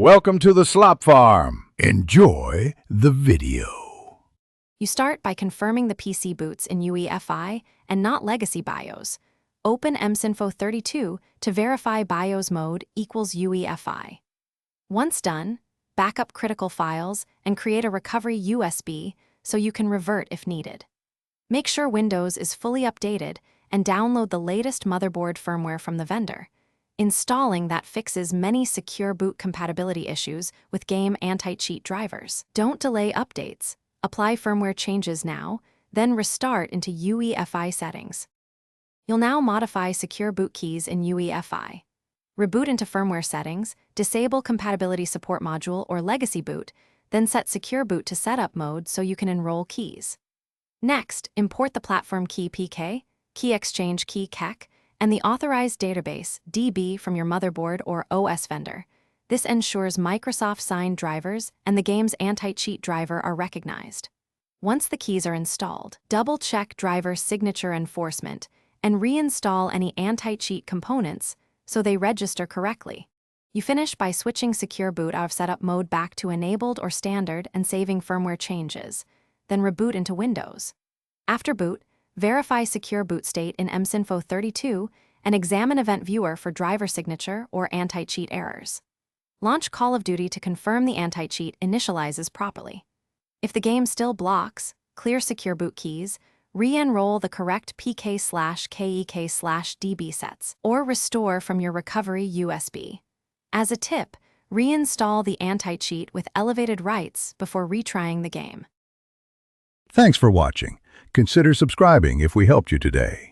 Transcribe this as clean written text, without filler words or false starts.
Welcome to the Slop Farm. Enjoy the video. You start by confirming the PC boots in UEFI and not legacy BIOS. Open ensthy32 to verify BIOS mode equals UEFI. Once done, backup critical files and create a recovery USB so you can revert if needed. Make sure Windows is fully updated and download the latest motherboard firmware from the vendor. Installing that fixes many secure boot compatibility issues with game anti-cheat drivers. Don't delay updates. Apply firmware changes now, then restart into UEFI settings. You'll now modify secure boot keys in UEFI. Reboot into firmware settings, disable compatibility support module or legacy boot, then set secure boot to setup mode so you can enroll keys. Next, import the platform key PK, key exchange key KEK, and the authorized database, DB, from your motherboard or OS vendor. This ensures Microsoft-signed drivers and the game's anti-cheat driver are recognized. Once the keys are installed, double-check driver signature enforcement and reinstall any anti-cheat components so they register correctly. You finish by switching Secure Boot out of setup mode back to enabled or standard and saving firmware changes, then reboot into Windows. After boot, verify Secure Boot state in ensthy32 and examine Event Viewer for driver signature or anti-cheat errors. Launch Call of Duty to confirm the anti-cheat initializes properly. If the game still blocks, clear Secure Boot keys, re-enroll the correct PK/KEK/DB sets, or restore from your recovery USB. As a tip, reinstall the anti-cheat with elevated rights before retrying the game. Thanks for watching. Consider subscribing if we helped you today.